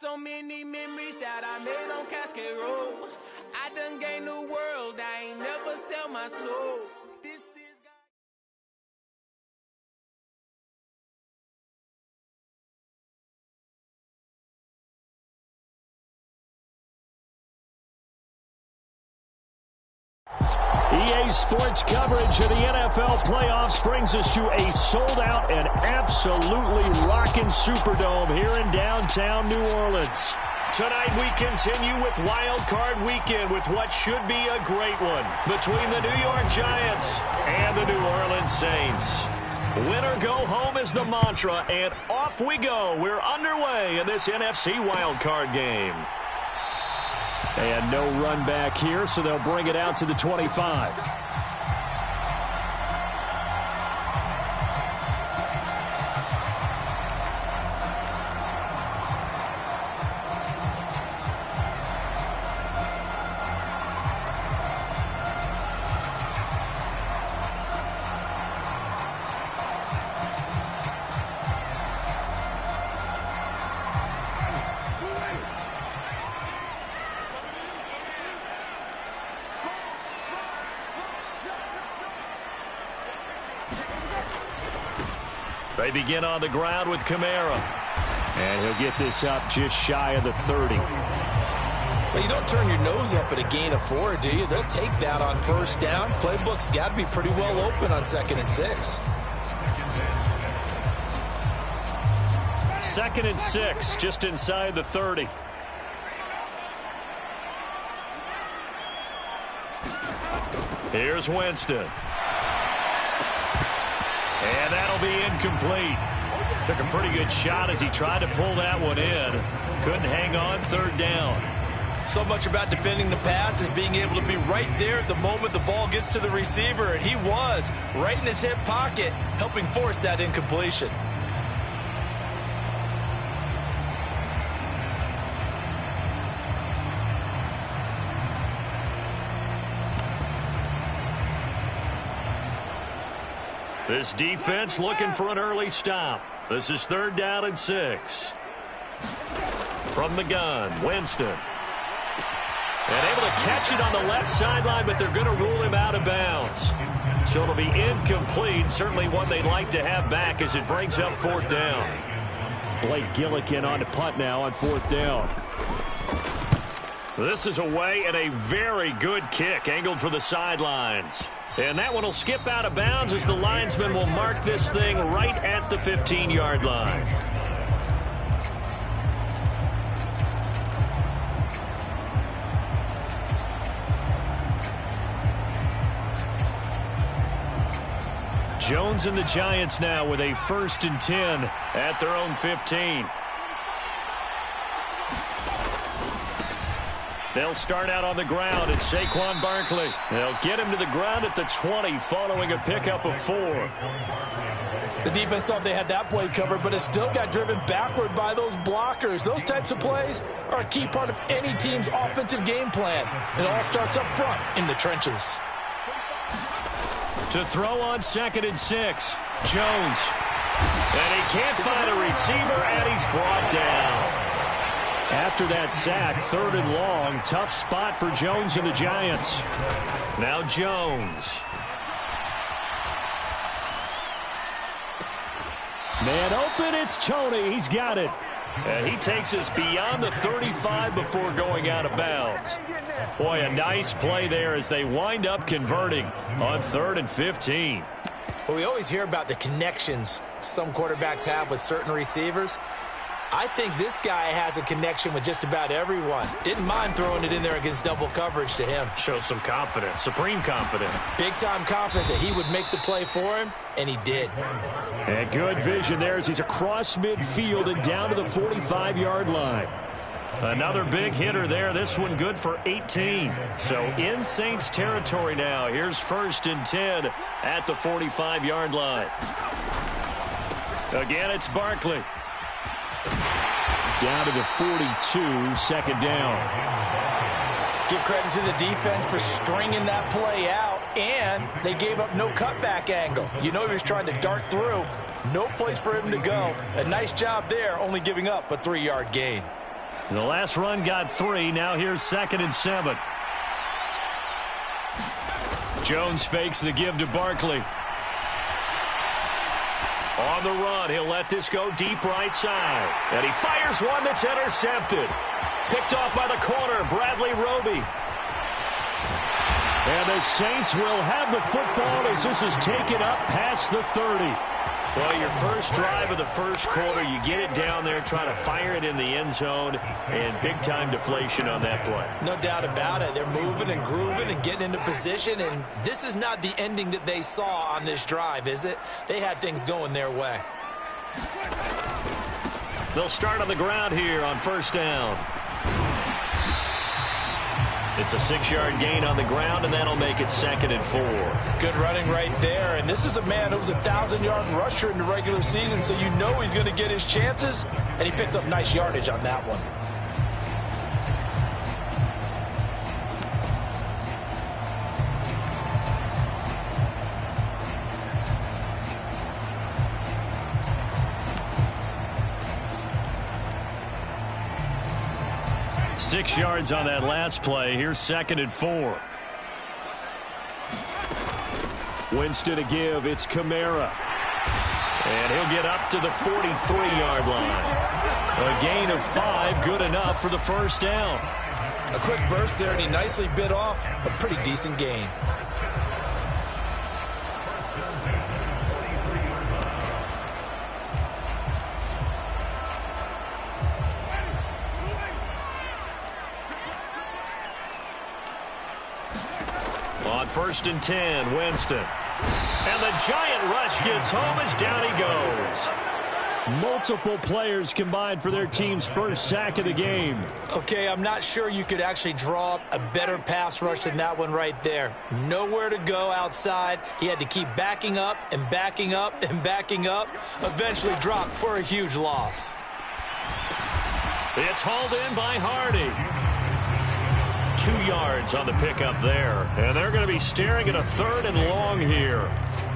so many memories that I made on Cascade Road. I done gained the world, I ain't never sell my soul. This is EA Sports coverage of the NFL playoffs brings us to a sold-out and absolutely rocking Superdome here in downtown New Orleans. Tonight we continue with Wild Card Weekend with what should be a great one between the New York Giants and the New Orleans Saints. Win or go home is the mantra, and off we go. We're underway in this NFC Wild Card game. And no run back here, so they'll bring it out to the 25. They begin on the ground with Kamara. And he'll get this up just shy of the 30. Well, you don't turn your nose up at a gain of 4, do you? They'll take that on first down. Playbook's got to be pretty well open on 2nd and 6. 2nd and 6, just inside the 30. Here's Winston. And that'll be incomplete. Took a pretty good shot as he tried to pull that one in. Couldn't hang on, 3rd down. So much about defending the pass is being able to be right there at the moment the ball gets to the receiver. And he was right in his hip pocket, helping force that incompletion. This defense looking for an early stop. This is 3rd down and 6. From the gun, Winston. And able to catch it on the left sideline, but they're going to rule him out of bounds. So it'll be incomplete. Certainly one they'd like to have back as it brings up 4th down. Blake Gillikin on the punt now on 4th down. This is away and a very good kick angled for the sidelines. And that one will skip out of bounds as the linesman will mark this thing right at the 15-yard line. Jones and the Giants now with a 1st and 10 at their own 15. They'll start out on the ground. It's Saquon Barkley. They'll get him to the ground at the 20 following a pickup of 4. The defense thought they had that play covered, but it still got driven backward by those blockers. Those types of plays are a key part of any team's offensive game plan. It all starts up front in the trenches. To throw on 2nd and 6, Jones. And he can't find a receiver, and he's brought down. After that sack, 3rd and long, tough spot for Jones and the Giants. Now Jones. Man open, it's Toney. He's got it. And he takes us beyond the 35 before going out of bounds. Boy, a nice play there as they wind up converting on 3rd and 15. Well, we always hear about the connections some quarterbacks have with certain receivers. I think this guy has a connection with just about everyone. Didn't mind throwing it in there against double coverage to him. Shows some confidence, supreme confidence. Big-time confidence that he would make the play for him, and he did. And good vision there as he's across midfield and down to the 45-yard line. Another big hitter there. This one good for 18. So in Saints territory now. Here's 1st and 10 at the 45-yard line. Again, it's Barkley. Down to the 42, 2nd down. Give credit to the defense for stringing that play out, and they gave up no cutback angle. You know he was trying to dart through. No place for him to go. A nice job there, only giving up a 3-yard gain. The last run got 3. Now here's 2nd and 7. Jones fakes the give to Barkley. On the run, he'll let this go deep right side. And he fires one that's intercepted. Picked off by the corner, Bradley Roby. And the Saints will have the football as this is taken up past the 30. Well, your first drive of the first quarter, you get it down there, try to fire it in the end zone, and big-time deflation on that play. No doubt about it. They're moving and grooving and getting into position, and this is not the ending that they saw on this drive, is it? They had things going their way. They'll start on the ground here on first down. It's a 6-yard gain on the ground, and that'll make it 2nd and 4. Good running right there, and this is a man who was a 1,000-yard rusher in the regular season, so you know he's going to get his chances, and he picks up nice yardage on that one. Six yards on that last play. Here's 2nd and 4. Winston to give. It's Kamara. And he'll get up to the 43-yard line. A gain of 5, good enough for the first down. A quick burst there, and he nicely bit off a pretty decent gain. On 1st and 10, Winston. And the giant rush gets home as down he goes. Multiple players combined for their team's first sack of the game. Okay, I'm not sure you could actually draw up a better pass rush than that one right there. Nowhere to go outside. He had to keep backing up and backing up and backing up. Eventually dropped for a huge loss. It's hauled in by Hardy. 2 yards on the pickup there. And they're going to be staring at a 3rd and long here.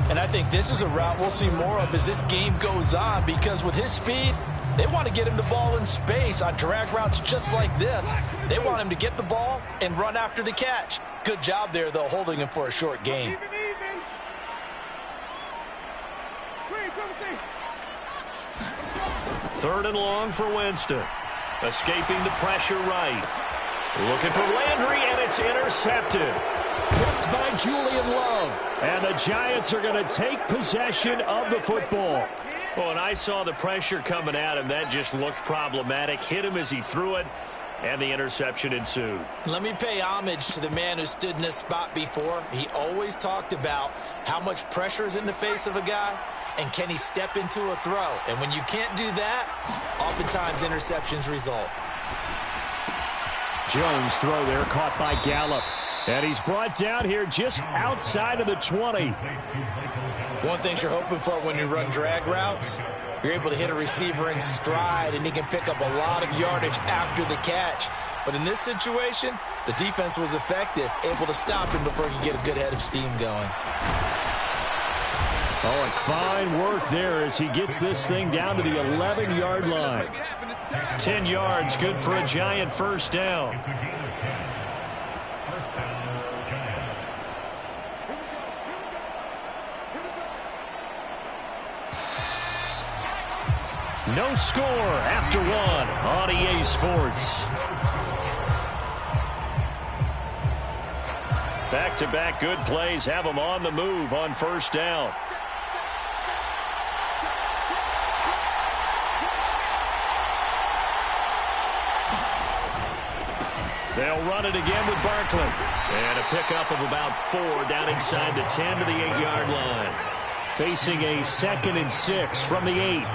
And I think this is a route we'll see more of as this game goes on, because with his speed, they want to get him the ball in space on drag routes just like this. They want him to get the ball and run after the catch. Good job there, though, holding him for a short gain. Third and long for Winston. Escaping the pressure right. Looking for Landry, and it's intercepted. Picked by Julian Love. And the Giants are going to take possession of the football. Oh, and I saw the pressure coming at him. That just looked problematic. Hit him as he threw it, and the interception ensued. Let me pay homage to the man who stood in this spot before. He always talked about how much pressure is in the face of a guy, and can he step into a throw. And when you can't do that, oftentimes interceptions result. Jones throw there, caught by Gallup. And he's brought down here just outside of the 20. One thing you're hoping for when you run drag routes, you're able to hit a receiver in stride, and he can pick up a lot of yardage after the catch. But in this situation, the defense was effective, able to stop him before he could get a good head of steam going. Oh, and fine work there as he gets this thing down to the 11-yard line. 10 yards, good for a Giant first down. No score after one on EA Sports. Back-to-back good plays have them on the move on first down. They'll run it again with Barkley. And a pickup of about 4 down inside the 10 to the 8-yard line. Facing a 2nd and 6 from the 8.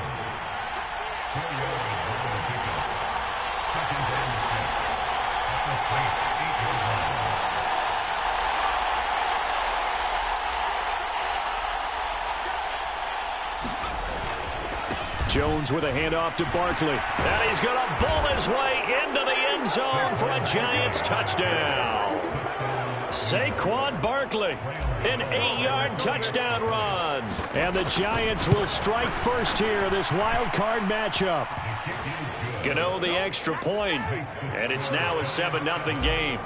Jones with a handoff to Barkley. And he's going to bull his way into the end zone for a Giants touchdown. Saquon Barkley, an 8-yard touchdown run. And the Giants will strike first here, this wild card matchup. Gano the extra point, and it's now a 7-0 game.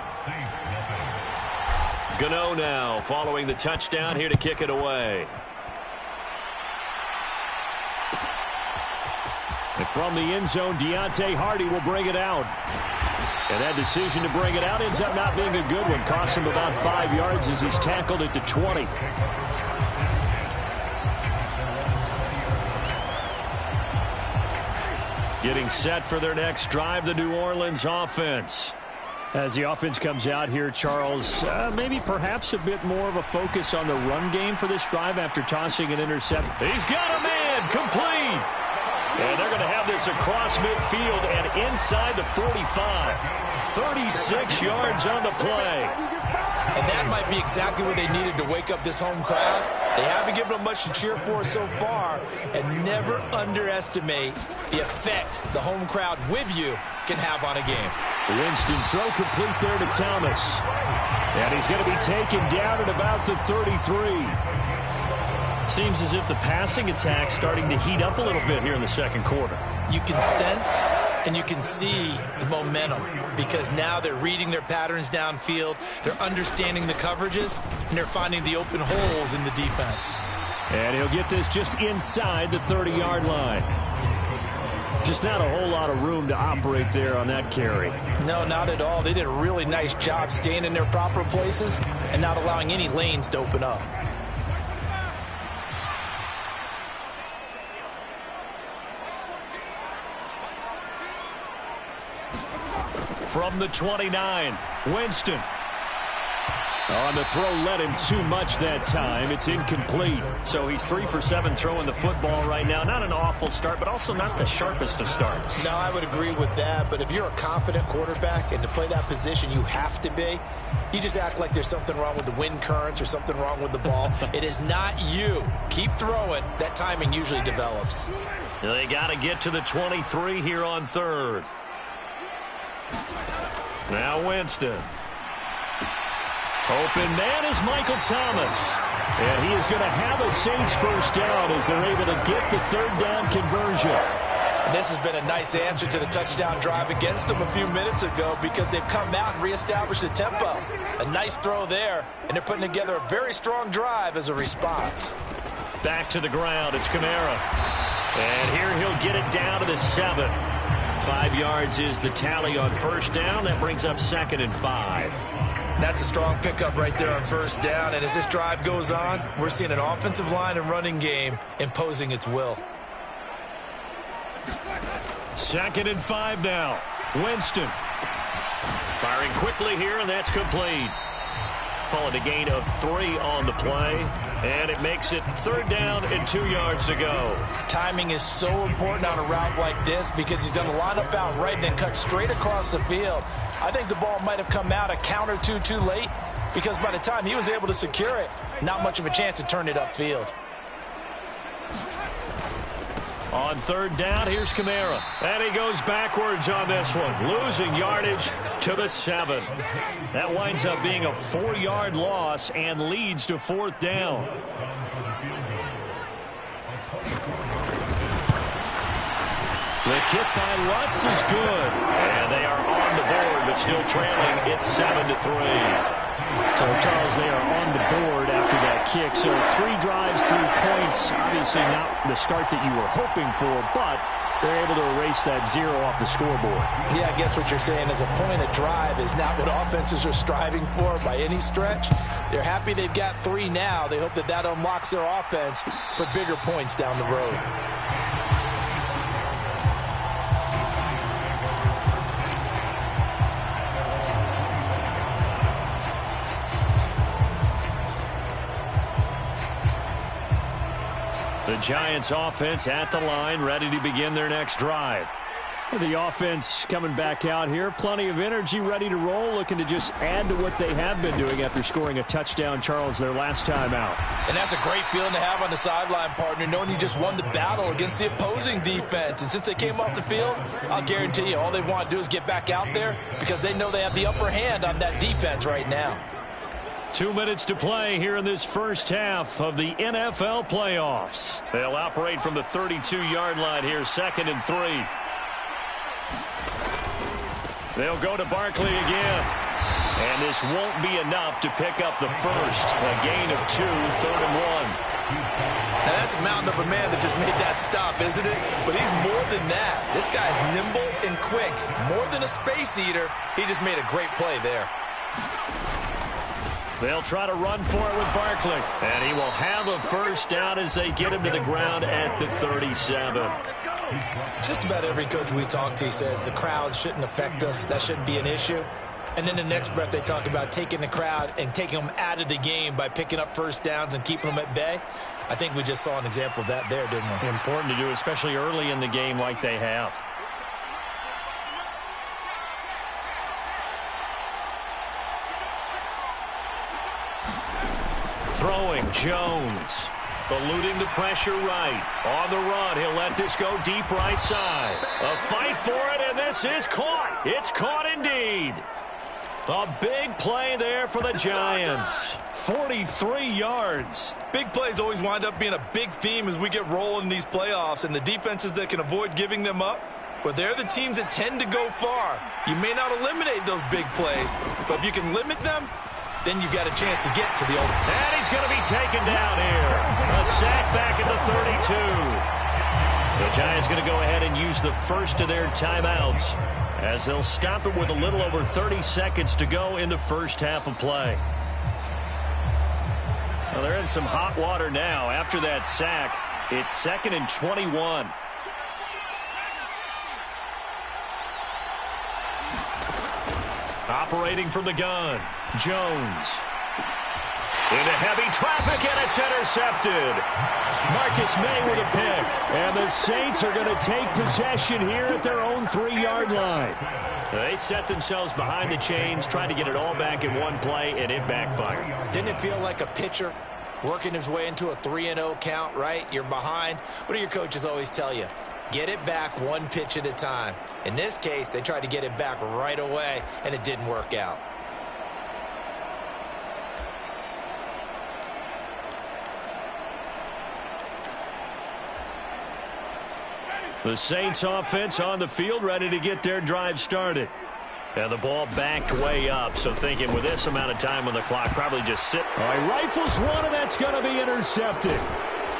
Gano now following the touchdown here to kick it away. And from the end zone, Deontay Hardy will bring it out. And that decision to bring it out ends up not being a good one. Costs him about 5 yards as he's tackled at the 20. Getting set for their next drive, the New Orleans offense. As the offense comes out here, Charles, maybe perhaps a bit more of a focus on the run game for this drive after tossing an interception. He's got a man, complete. And they're going to have this across midfield and inside the 45. 36 yards on the play. And that might be exactly what they needed to wake up this home crowd. They haven't given them much to cheer for so far, and never underestimate the effect the home crowd with you can have on a game. Winston throw complete there to Thomas. And he's going to be taken down at about the 33. Seems as if the passing attack's starting to heat up a little bit here in the second quarter. You can sense and you can see the momentum because now they're reading their patterns downfield, they're understanding the coverages, and they're finding the open holes in the defense. And he'll get this just inside the 30-yard line. Just not a whole lot of room to operate there on that carry. No, not at all. They did a really nice job staying in their proper places and not allowing any lanes to open up. From the 29, Winston. On the throw, led him too much that time. It's incomplete. So he's 3 for 7 throwing the football right now. Not an awful start, but also not the sharpest of starts. No, I would agree with that. But if you're a confident quarterback and to play that position, you have to be. You just act like there's something wrong with the wind currents or something wrong with the ball. It is not you. Keep throwing. That timing usually develops. They got to get to the 23 here on third. Now Winston. Open man is Michael Thomas. And he is going to have a Saints first down as they're able to get the third down conversion. And this has been a nice answer to the touchdown drive against them a few minutes ago because they've come out and reestablished the tempo. A nice throw there, and they're putting together a very strong drive as a response. Back to the ground, it's Kamara. And here he'll get it down to the 7. 5 yards is the tally on first down. That brings up 2nd and 5. That's a strong pickup right there on first down. And as this drive goes on, we're seeing an offensive line and running game imposing its will. 2nd and 5 now. Winston. Firing quickly here, and that's complete. Call it a gain of 3 on the play. And it makes it third down and 2 yards to go. Timing is so important on a route like this because he's going to line up out right and then cut straight across the field. I think the ball might have come out a count or two too late because by the time he was able to secure it, not much of a chance to turn it upfield. On third down, here's Kamara. And he goes backwards on this one, losing yardage to the 7. That winds up being a 4-yard loss and leads to fourth down. The kick by Lutz is good. And they are on the board, but still trailing. It's 7-3. So, Charles, they are on the board after that kick. So 3 drives, 3 points. Obviously not the start that you were hoping for, but they're able to erase that 0 off the scoreboard. Yeah, I guess what you're saying is a point of drive is not what offenses are striving for by any stretch. They're happy they've got 3 now. They hope that that unlocks their offense for bigger points down the road. The Giants offense at the line, ready to begin their next drive. The offense coming back out here, plenty of energy, ready to roll, looking to just add to what they have been doing after scoring a touchdown, Charles, their last time out. And that's a great feeling to have on the sideline, partner, knowing you just won the battle against the opposing defense. And since they came off the field, I'll guarantee you all they want to do is get back out there because they know they have the upper hand on that defense right now. 2 minutes to play here in this first half of the NFL playoffs. They'll operate from the 32-yard line here, 2nd and 3. They'll go to Barkley again. And this won't be enough to pick up the first. A gain of 2, 3rd and 1. Now, that's a mountain of a man that just made that stop, isn't it? But he's more than that. This guy's nimble and quick. More than a space eater, he just made a great play there. They'll try to run for it with Barkley. And he will have a first down as they get him to the ground at the 37. Just about every coach we talk to says the crowd shouldn't affect us. That shouldn't be an issue. And then the next breath they talk about taking the crowd and taking them out of the game by picking up first downs and keeping them at bay. I think we just saw an example of that there, didn't we? Important to do, especially early in the game like they have. Throwing, Jones. Eluding the pressure right. On the run, he'll let this go deep right side. A fight for it, and this is caught. It's caught indeed. A big play there for the Giants. 43 yards. Big plays always wind up being a big theme as we get rolling in these playoffs, and the defenses that can avoid giving them up, but they're the teams that tend to go far. You may not eliminate those big plays, but if you can limit them, then you've got a chance to get to the open. And he's going to be taken down here. A sack back at the 32. The Giants going to go ahead and use the first of their timeouts as they'll stop it with a little over 30 seconds to go in the first half of play. Well, they're in some hot water now. After that sack, it's 2nd and 21. Operating from the gun, Jones. Into heavy traffic, and it's intercepted. Marcus May with a pick. And the Saints are going to take possession here at their own 3-yard line. They set themselves behind the chains, trying to get it all back in one play, and it backfired. Didn't it feel like a pitcher working his way into a 3-0 count, right? You're behind. What do your coaches always tell you? Get it back one pitch at a time. In this case, they tried to get it back right away, and it didn't work out. The Saints offense on the field, ready to get their drive started. And the ball backed way up, so thinking with this amount of time on the clock, probably just sit. All right, rifles one, and that's going to be intercepted.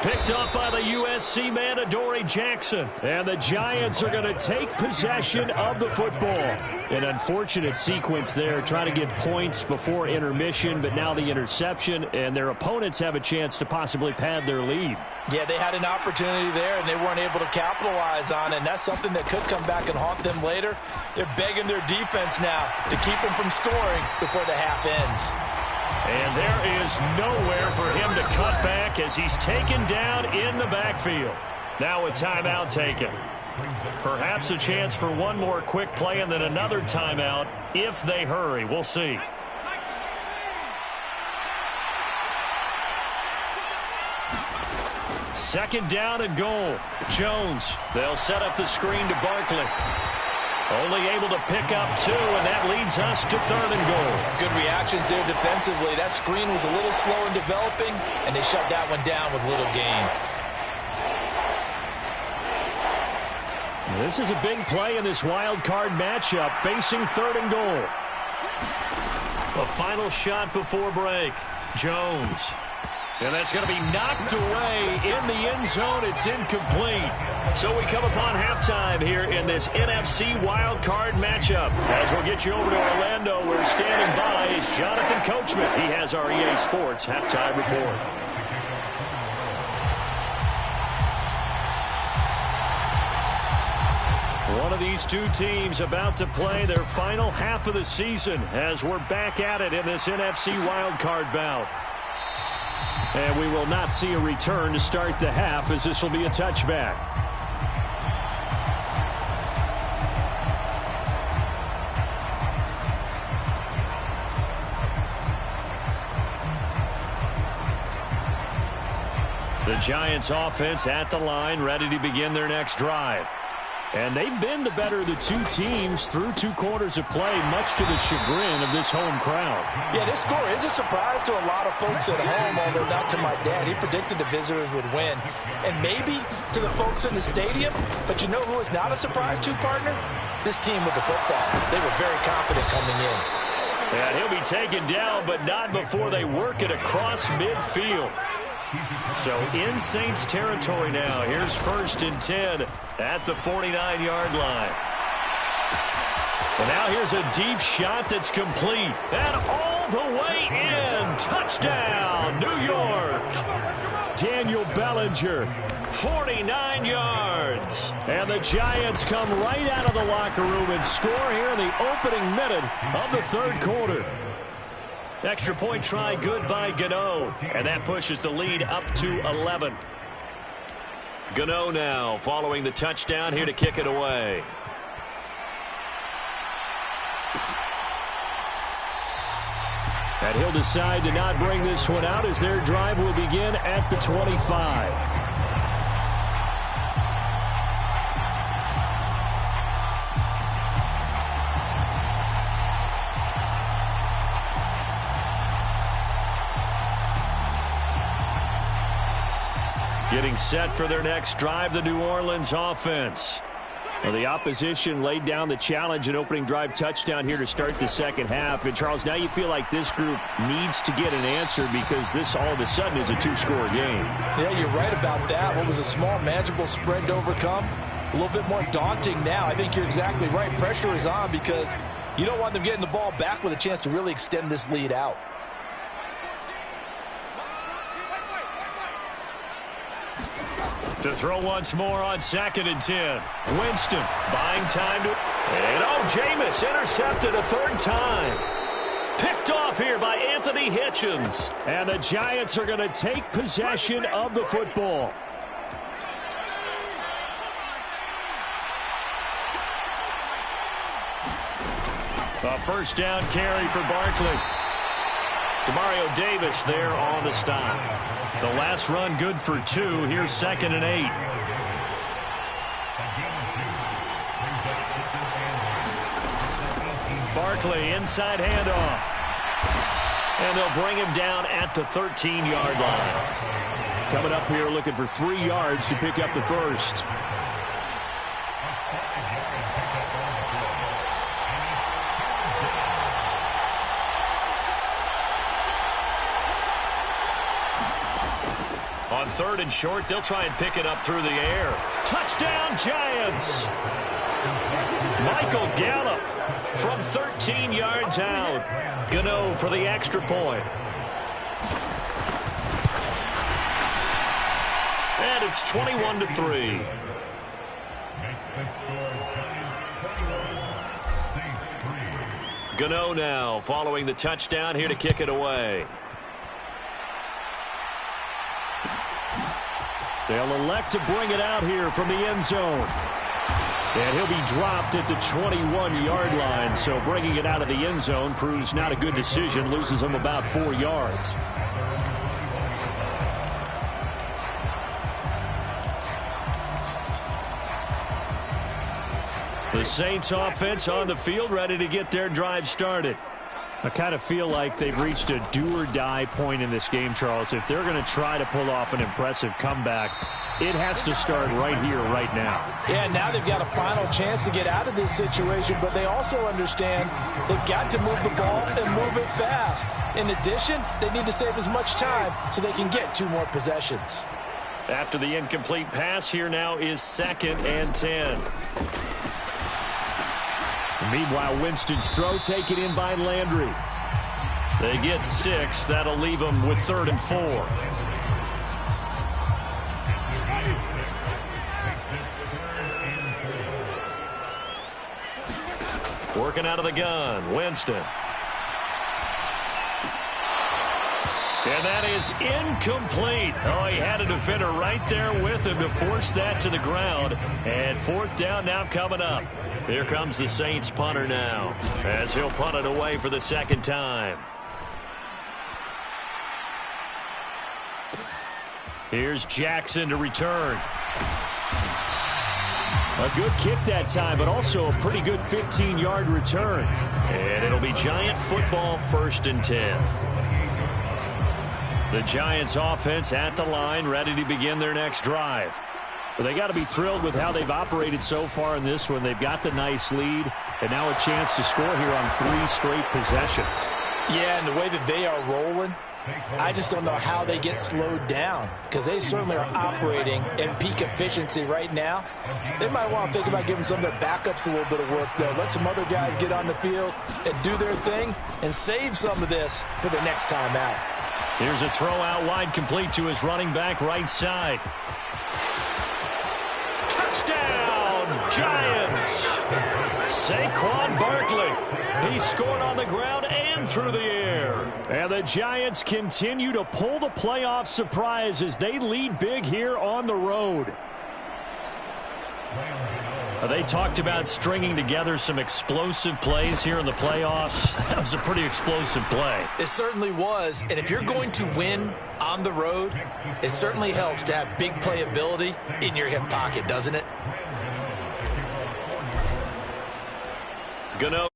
Picked up by the USC man, Adoree Jackson. And the Giants are going to take possession of the football. An unfortunate sequence there, trying to get points before intermission, but now the interception, and their opponents have a chance to possibly pad their lead. Yeah, they had an opportunity there, and they weren't able to capitalize on it, and that's something that could come back and haunt them later. They're begging their defense now to keep them from scoring before the half ends. And there is nowhere for him to cut back as he's taken down in the backfield. Now a timeout taken. Perhaps a chance for one more quick play and then another timeout if they hurry. We'll see. Second down and goal. Jones. They'll set up the screen to Barkley. Only able to pick up 2, and that leads us to 3rd and goal. Good reactions there defensively. That screen was a little slow in developing, and they shut that one down with little gain. This is a big play in this wild card matchup, facing 3rd and goal. A final shot before break. Jones. And that's going to be knocked away in the end zone. It's incomplete. So we come upon halftime here in this NFC wild card matchup. As we'll get you over to Orlando, where standing by is Jonathan Coachman. He has our EA Sports halftime report. One of these two teams about to play their final half of the season as we're back at it in this NFC wild card bout. And we will not see a return to start the half, as this will be a touchback. The Giants offense at the line, ready to begin their next drive. And they've been the better of the two teams through 2 quarters of play, much to the chagrin of this home crowd. Yeah, this score is a surprise to a lot of folks at home, although not to my dad. He predicted the visitors would win. And maybe to the folks in the stadium, but you know who is not a surprise to, partner? This team with the football. They were very confident coming in. And he'll be taken down, but not before they work it across midfield. So in Saints territory now. Here's 1st and 10 at the 49-yard line. And now here's a deep shot that's complete. And all the way in. Touchdown, New York. Daniel Bellinger, 49 yards. And the Giants come right out of the locker room and score here in the opening minute of the 3rd quarter. Extra point try good by Gano. And that pushes the lead up to 11. Gano now following the touchdown here to kick it away. And he'll decide to not bring this one out as their drive will begin at the 25. Getting set for their next drive, the New Orleans offense. Well, the opposition laid down the challenge, an opening drive touchdown here to start the second half. And, Charles, now you feel like this group needs to get an answer because this all of a sudden is a 2-score game. Yeah, you're right about that. What was a small, manageable spread to overcome, a little bit more daunting now. I think you're exactly right. Pressure is on because you don't want them getting the ball back with a chance to really extend this lead out. To throw once more on 2nd and 10. Winston buying time to... And Jameis intercepted a 3rd time. Picked off here by Anthony Hitchens. And the Giants are going to take possession of the football. A 1st down carry for Barkley. Demario Davis there on the stop. The last run good for 2. Here's 2nd and 8. Barkley inside handoff. And they'll bring him down at the 13-yard line. Coming up here looking for 3 yards to pick up the 1st. On 3rd and short, they'll try and pick it up through the air. Touchdown, Giants! Michael Gallup from 13 yards out. Gano for the extra point. And it's 21-3. Gano now following the touchdown here to kick it away. They'll elect to bring it out here from the end zone. And he'll be dropped at the 21-yard line. So bringing it out of the end zone proves not a good decision. Loses him about 4 yards. The Saints offense on the field ready to get their drive started. I kind of feel like they've reached a do-or-die point in this game, Charles. If they're going to try to pull off an impressive comeback, it has to start right here, right now. Yeah, now they've got a final chance to get out of this situation, but they also understand they've got to move the ball and move it fast. In addition, they need to save as much time so they can get 2 more possessions. After the incomplete pass, here now is 2nd and 10. Meanwhile, Winston's throw taken in by Landry. They get 6. That'll leave them with 3rd and 4. Working out of the gun, Winston. And that is incomplete. Oh, he had a defender right there with him to force that to the ground. And 4th down now coming up. Here comes the Saints punter now as he'll punt it away for the 2nd time. Here's Jackson to return. A good kick that time, but also a pretty good 15-yard return. And it'll be Giant football, 1st and 10. The Giants offense at the line, ready to begin their next drive. But they got to be thrilled with how they've operated so far in this one. They've got the nice lead, and now a chance to score here on 3 straight possessions. Yeah, and the way that they are rolling, I just don't know how they get slowed down, because they certainly are operating at peak efficiency right now. They might want to think about giving some of their backups a little bit of work, though. Let some other guys get on the field and do their thing and save some of this for the next time out. Here's a throw out wide, complete to his running back right side. Touchdown, Giants! Saquon Barkley. He scored on the ground and through the air. And the Giants continue to pull the playoff surprise as they lead big here on the road. They talked about stringing together some explosive plays here in the playoffs. That was a pretty explosive play. It certainly was. And if you're going to win on the road, it certainly helps to have big playability in your hip pocket, doesn't it? Gonna.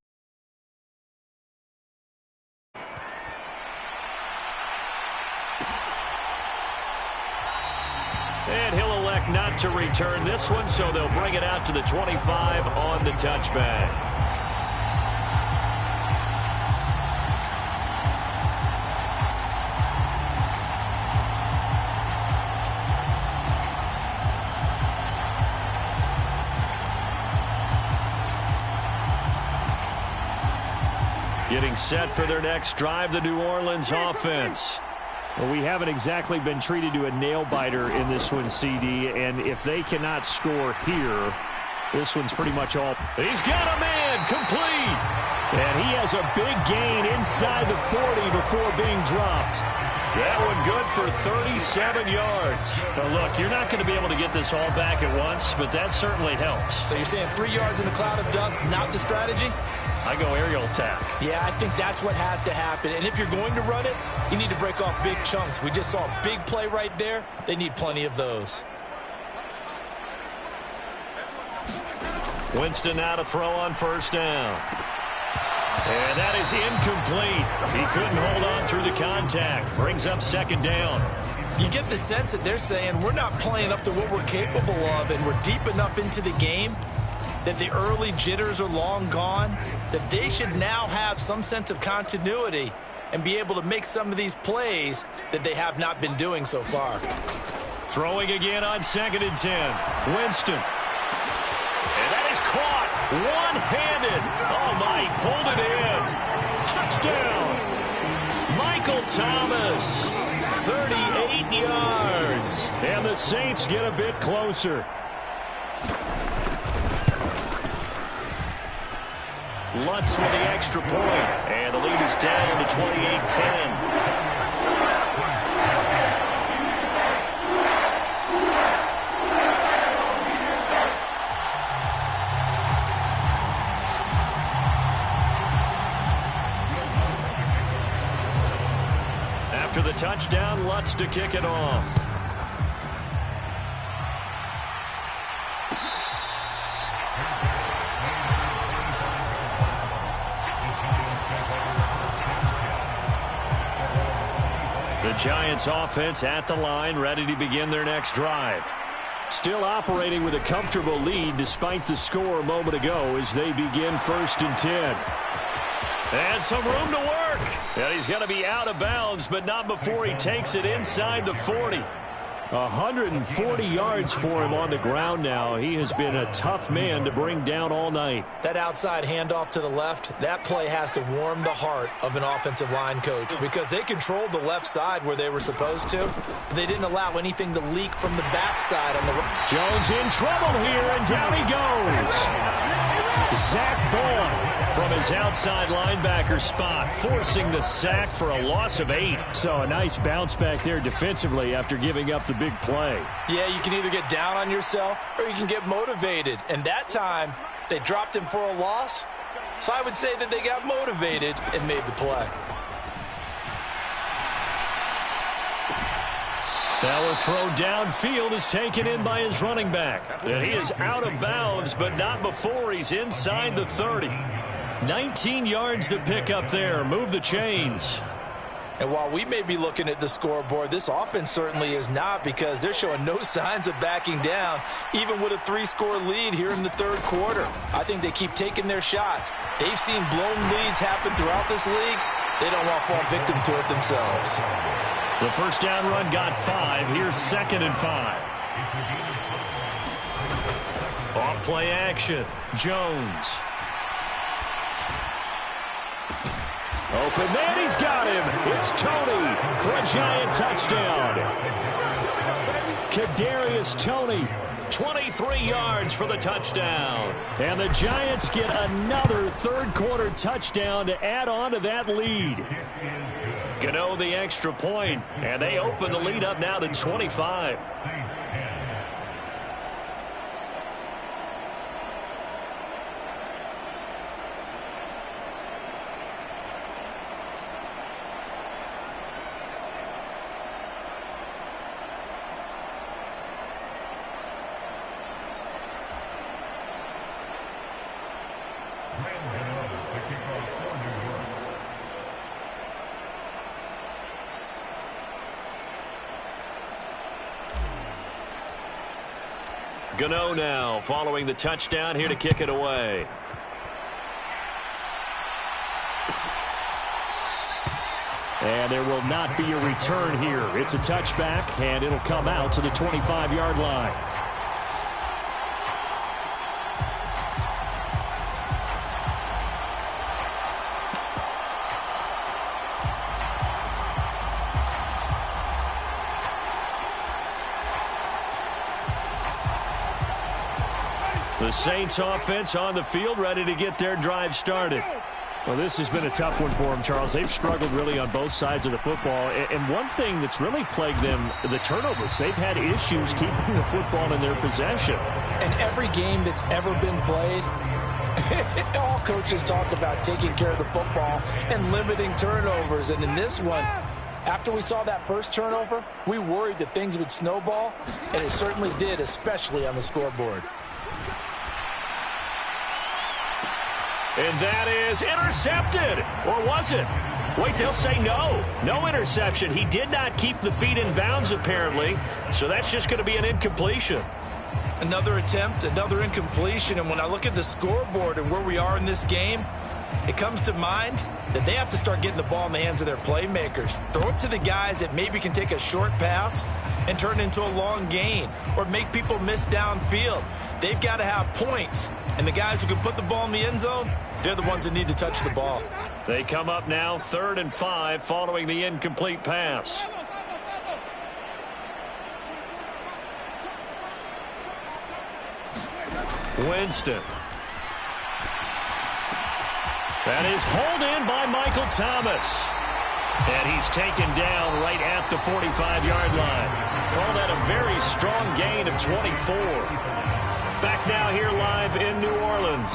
And he'll elect not to return this one, so they'll bring it out to the 25 on the touchback. Getting set for their next drive, the New Orleans offense. Well, we haven't exactly been treated to a nail-biter in this one, CD, and if they cannot score here, this one's pretty much all. He's got a man, complete! And he has a big gain inside the 40 before being dropped. That one good for 37 yards. Now, look, you're not going to be able to get this all back at once, but that certainly helps. So you're saying 3 yards in a cloud of dust, not the strategy? I go aerial attack. Yeah, I think that's what has to happen. And if you're going to run it, you need to break off big chunks. We just saw a big play right there. They need plenty of those. Winston now to throw on 1st down. And that is incomplete. He couldn't hold on through the contact. Brings up 2nd down. You get the sense that they're saying we're not playing up to what we're capable of, and we're deep enough into the game that the early jitters are long gone, that they should now have some sense of continuity and be able to make some of these plays that they have not been doing so far. Throwing again on 2nd and 10. Winston. And that is caught one-handed. Oh, my, he pulled it in. Touchdown. Michael Thomas, 38 yards. And the Saints get a bit closer. Lutz with the extra point, and the lead is down to 28-10. After the touchdown, Lutz to kick it off. The Giants offense at the line, ready to begin their next drive. Still operating with a comfortable lead despite the score a moment ago as they begin 1st and 10. And some room to work. And he's going to be out of bounds, but not before he takes it inside the 40. 140 yards for him on the ground now. He has been a tough man to bring down all night. That outside handoff to the left, that play has to warm the heart of an offensive line coach because they controlled the left side where they were supposed to. They didn't allow anything to leak from the backside on the right. Jones in trouble here, and down he goes. Zach Bourne from his outside linebacker spot, forcing the sack for a loss of 8. So a nice bounce back there defensively after giving up the big play. Yeah, you can either get down on yourself or you can get motivated. And that time, they dropped him for a loss. So I would say that they got motivated and made the play. Now a throw downfield is taken in by his running back. And he is out of bounds, but not before he's inside the 30. 19 yards to pick up there. Move the chains. And while we may be looking at the scoreboard, this offense certainly is not, because they're showing no signs of backing down, even with a 3-score lead here in the third quarter. I think they keep taking their shots. They've seen blown leads happen throughout this league. They don't want to fall victim to it themselves. The first down run got 5. Here's 2nd and 5. Off play action. Jones. Open man, he's got him. It's Toney for a Giant touchdown. Kadarius Toney, 23 yards for the touchdown. And the Giants get another third-quarter touchdown to add on to that lead. Gano the extra point, and they open the lead up now to 25. Gano now following the touchdown, here to kick it away. And there will not be a return here. It's a touchback, and it'll come out to the 25-yard line. The Saints offense on the field, ready to get their drive started. Well, this has been a tough one for them, Charles. They've struggled really on both sides of the football. And one thing that's really plagued them, the turnovers. They've had issues keeping the football in their possession. And every game that's ever been played, all coaches talk about taking care of the football and limiting turnovers. And in this one, after we saw that first turnover, we worried that things would snowball, and it certainly did, especially on the scoreboard. And that is intercepted. Or was it? Wait, they'll say no. No interception. He did not keep the feet in bounds, apparently. So that's just going to be an incompletion. Another attempt, another incompletion. And when I look at the scoreboard and where we are in this game, it comes to mind that they have to start getting the ball in the hands of their playmakers. Throw it to the guys that maybe can take a short pass and turn it into a long gain, or make people miss downfield. They've got to have points. And the guys who can put the ball in the end zone, they're the ones that need to touch the ball. They come up now 3rd and 5 following the incomplete pass. Winston. That is hauled in by Michael Thomas. And he's taken down right at the 45-yard line. Call that a very strong gain of 24. Back now here live in New Orleans.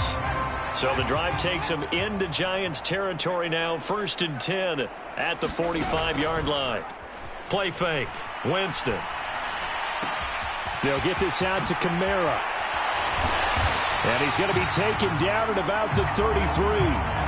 So the drive takes him into Giants territory now. 1st and 10 at the 45-yard line. Play fake. Winston. They'll get this out to Kamara. And he's going to be taken down at about the 33.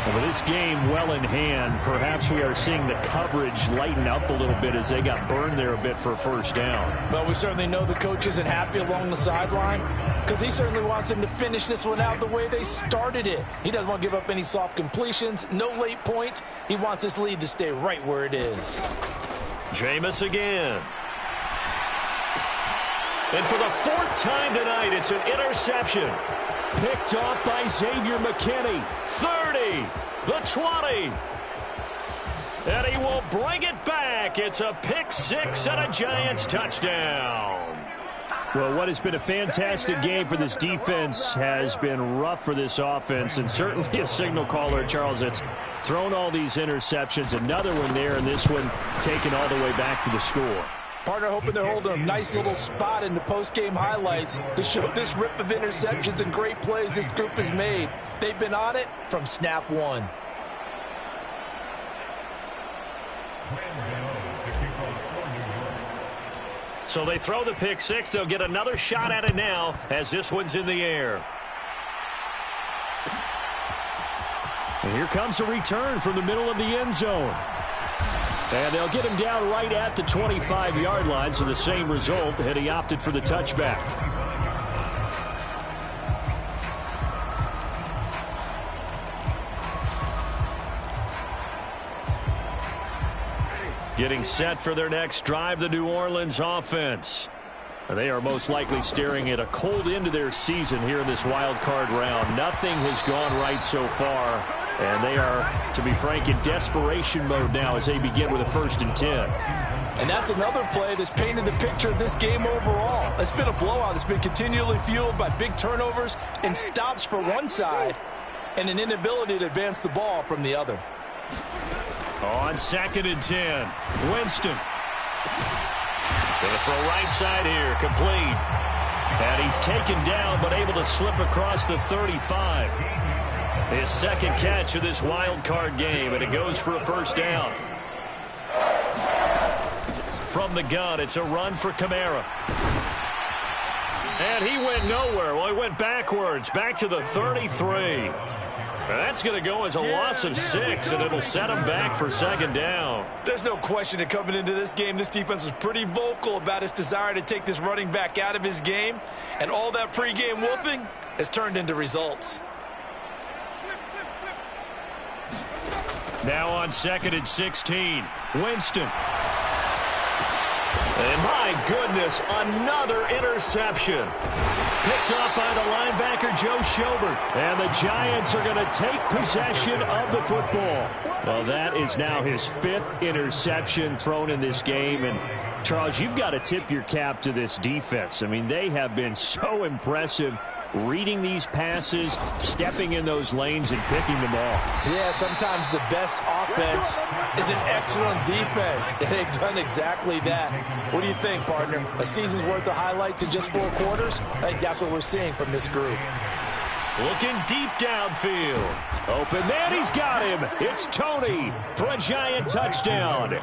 With this game well in hand, perhaps we are seeing the coverage lighten up a little bit as they got burned there a bit for a first down. Well, we certainly know the coach isn't happy along the sideline, because he certainly wants them to finish this one out the way they started it. He doesn't want to give up any soft completions, no late points. He wants this lead to stay right where it is. Jameis again. And for the 4th time tonight, it's an interception. Picked off by Xavier McKinney. 30, the 20. And he will bring it back. It's a pick 6 and a Giants touchdown. Well, what has been a fantastic game for this defense has been rough for this offense, and certainly a signal caller, Charles, that's thrown all these interceptions. Another one there, and this one taken all the way back for the score. Partner hoping they're holding a nice little spot in the post-game highlights to show this rip of interceptions and great plays this group has made. They've been on it from snap one. So they throw the pick six. They'll get another shot at it now as this one's in the air. And here comes a return from the middle of the end zone. And they'll get him down right at the 25-yard line, so the same result, and he opted for the touchback. Getting set for their next drive, the New Orleans offense. They are most likely staring at a cold end to their season here in this wild card round. Nothing has gone right so far, and they are, to be frank, in desperation mode now as they begin with a 1st and 10. And that's another play that's painted the picture of this game overall. It's been a blowout. It's been continually fueled by big turnovers and stops for one side and an inability to advance the ball from the other. On 2nd and 10, Winston. Going to throw right side here, complete. And he's taken down, but able to slip across the 35. His 2nd catch of this wild card game, and it goes for a 1st down. From the gun, it's a run for Kamara. And he went nowhere. Well, he went backwards, back to the 33. That's going to go as a loss of 6, and it'll set him back for 2nd down. There's no question that coming into this game, this defense was pretty vocal about its desire to take this running back out of his game, and all that pregame wolfing has turned into results. Now on 2nd and 16, Winston. And my goodness, another interception. Picked up by the linebacker, Joe Schobert. And the Giants are going to take possession of the football. Well, that is now his 5th interception thrown in this game. And, Charles, you've got to tip your cap to this defense. I mean, they have been so impressive reading these passes, stepping in those lanes, and picking them off. Yeah, sometimes the best offense is an excellent defense, and they've done exactly that. What do you think, partner? A season's worth of highlights in just 4 quarters? I think that's what we're seeing from this group. Looking deep downfield. Open man, he's got him. It's Toney for a Giant touchdown.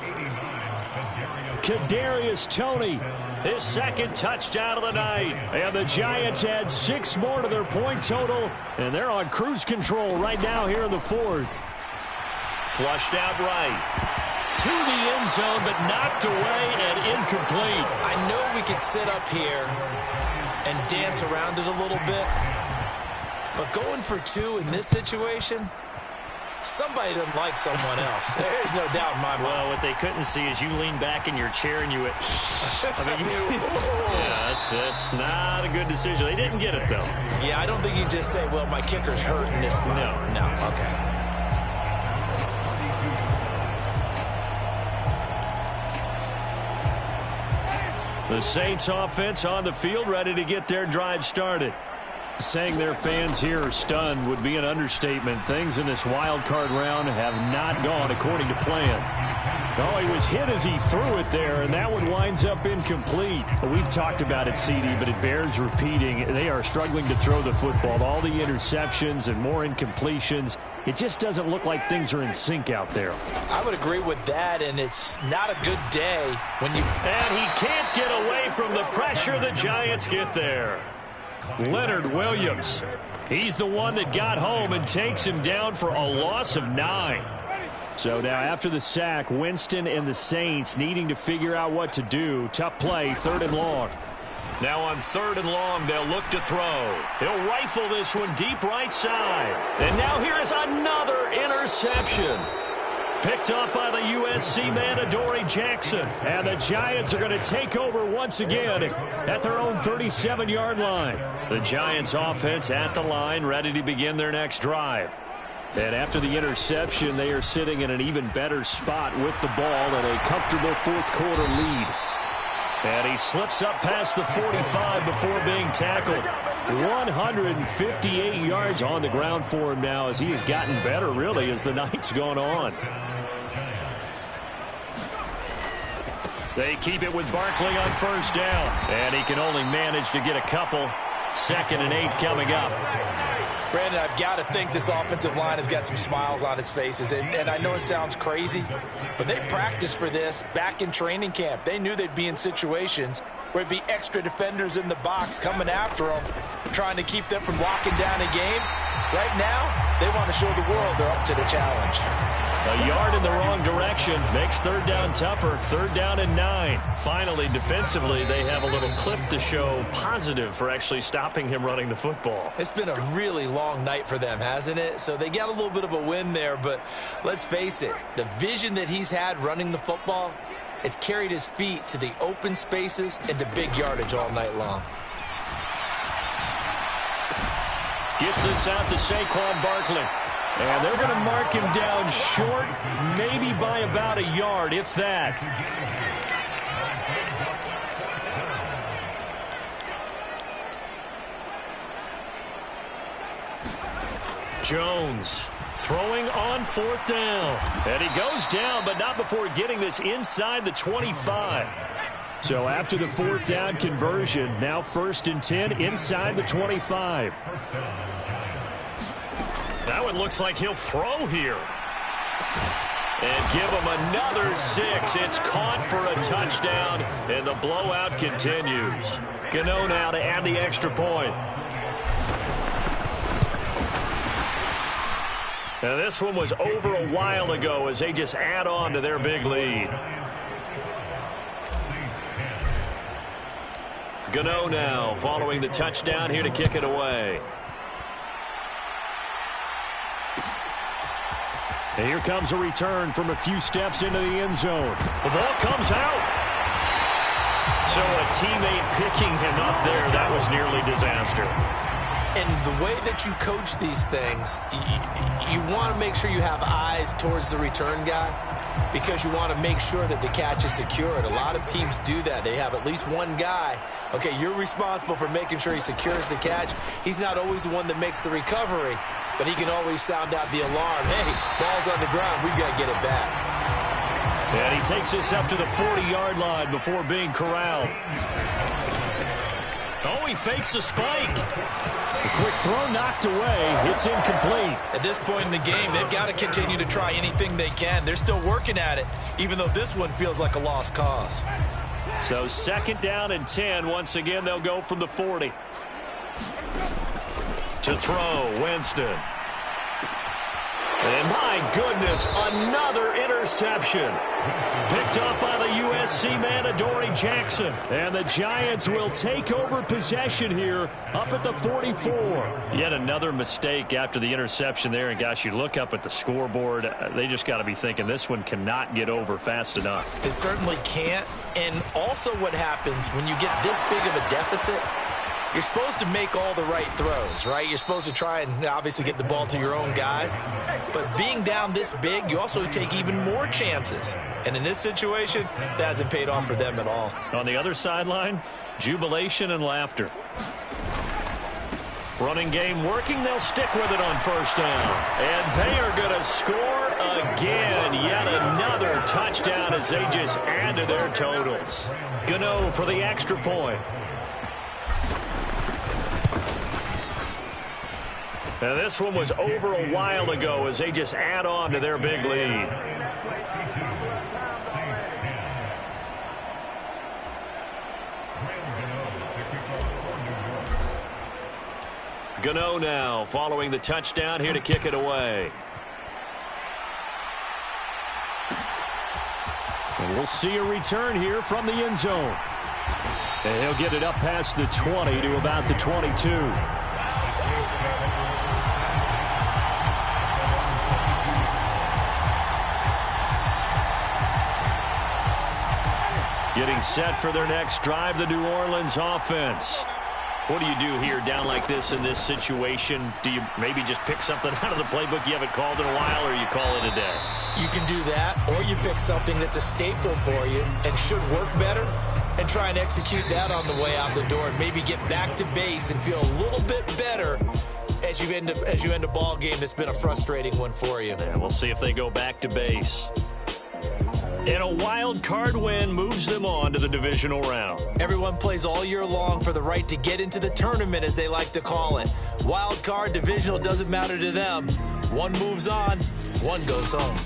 Kadarius Toney, his 2nd touchdown of the night. And the Giants add 6 more to their point total, and they're on cruise control right now here in the 4th. Flushed out right. To the end zone, but knocked away and incomplete. I know we could sit up here and dance around it a little bit, but going for 2 in this situation, somebody doesn't like someone else. There's no doubt in my mind. Well, what they couldn't see is you lean back in your chair and you went, yeah, it's not a good decision. They didn't get it, though. Yeah, I don't think you just say, well, my kicker's hurt in this spot. No, okay. The Saints offense on the field, ready to get their drive started. Saying their fans here are stunned would be an understatement. Things in this wild card round have not gone according to plan. Oh, he was hit as he threw it there, and that one winds up incomplete. We've talked about it, CD, but it bears repeating. They are struggling to throw the football. All the interceptions and more incompletions. It just doesn't look like things are in sync out there. I would agree with that, and it's not a good day when you... And he can't get away from the pressure. The Giants get there. Leonard Williams. He's the one that got home and takes him down for a loss of 9. So now after the sack, Winston and the Saints needing to figure out what to do. Tough play, 3rd and long. Now on 3rd and long, they'll look to throw. He'll rifle this one deep right side. And now here is another interception. Picked up by the USC man, Adoree Jackson. And the Giants are going to take over once again at their own 37-yard line. The Giants offense at the line, ready to begin their next drive. And after the interception, they are sitting in an even better spot with the ball and a comfortable 4th quarter lead. And he slips up past the 45 before being tackled. 158 yards on the ground for him now as he has gotten better, really, as the night's gone on. They keep it with Barkley on 1st down. And he can only manage to get a couple. 2nd and 8 coming up. Brandon, I've got to think this offensive line has got some smiles on its faces. And I know it sounds crazy, but they practiced for this back in training camp. They knew they'd be in situations where it'd be extra defenders in the box coming after them, trying to keep them from locking down a game. Right now, they want to show the world they're up to the challenge. A yard in the wrong direction makes third down tougher. Third down and 9. Finally, defensively, they have a little clip to show positive for actually stopping him running the football. It's been a really long night for them, hasn't it? So they got a little bit of a win there, but let's face it, the vision that he's had running the football has carried his feet to the open spaces and to big yardage all night long. Gets this out to Saquon Barkley. And they're going to mark him down short, maybe by about a yard, if that. Jones throwing on fourth down. And he goes down, but not before getting this inside the 25. So after the fourth down conversion, now 1st and 10 inside the 25. That one looks like he'll throw here. And give him another 6. It's caught for a touchdown, and the blowout continues. Gano now to add the extra point. Now this one was over a while ago as they just add on to their big lead. Gano now following the touchdown here to kick it away. And here comes a return from a few steps into the end zone. The ball comes out. So a teammate picking him up there, that was nearly disaster. And the way that you coach these things, you want to make sure you have eyes towards the return guy because you want to make sure that the catch is secured. A lot of teams do that. They have at least one guy. Okay, you're responsible for making sure he secures the catch. He's not always the one that makes the recovery, but he can always sound out the alarm. Hey, ball's on the ground. We've got to get it back. And he takes this up to the 40-yard line before being corralled. Oh, he fakes the spike. A quick throw knocked away. It's incomplete. At this point in the game, they've got to continue to try anything they can. They're still working at it, even though this one feels like a lost cause. So 2nd down and 10. Once again, they'll go from the 40. To throw, Winston. And my goodness, another interception. Picked up by the USC man, Adoree Jackson. And the Giants will take over possession here up at the 44. Yet another mistake after the interception there. And gosh, you look up at the scoreboard, they just got to be thinking this one cannot get over fast enough. It certainly can't. And also what happens when you get this big of a deficit, you're supposed to make all the right throws, right? You're supposed to try and obviously get the ball to your own guys. But being down this big, you also take even more chances. And in this situation, that hasn't paid off for them at all. On the other sideline, jubilation and laughter. Running game working. They'll stick with it on 1st down. And they are going to score again. Yet another touchdown as they just add to their totals. Gano for the extra point. Now this one was over a while ago as they just add on to their big lead. Gano now following the touchdown here to kick it away. And we'll see a return here from the end zone. And he'll get it up past the 20 to about the 22. Getting set for their next drive, the New Orleans offense. What do you do here down like this in this situation? Do you maybe just pick something out of the playbook you haven't called in a while, or you call it a day? You can do that, or you pick something that's a staple for you and should work better and try and execute that on the way out the door and maybe get back to base and feel a little bit better as you end a ball game that's been a frustrating one for you. Yeah, we'll see if they go back to base. And a wild card win moves them on to the divisional round. Everyone plays all year long for the right to get into the tournament, as they like to call it. Wild card, divisional, doesn't matter to them. One moves on, one goes home.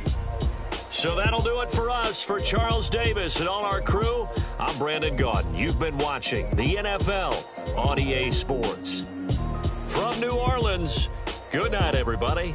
So that'll do it for us. For Charles Davis and all our crew, I'm Brandon Gaudin. You've been watching the NFL on EA Sports. From New Orleans, good night, everybody.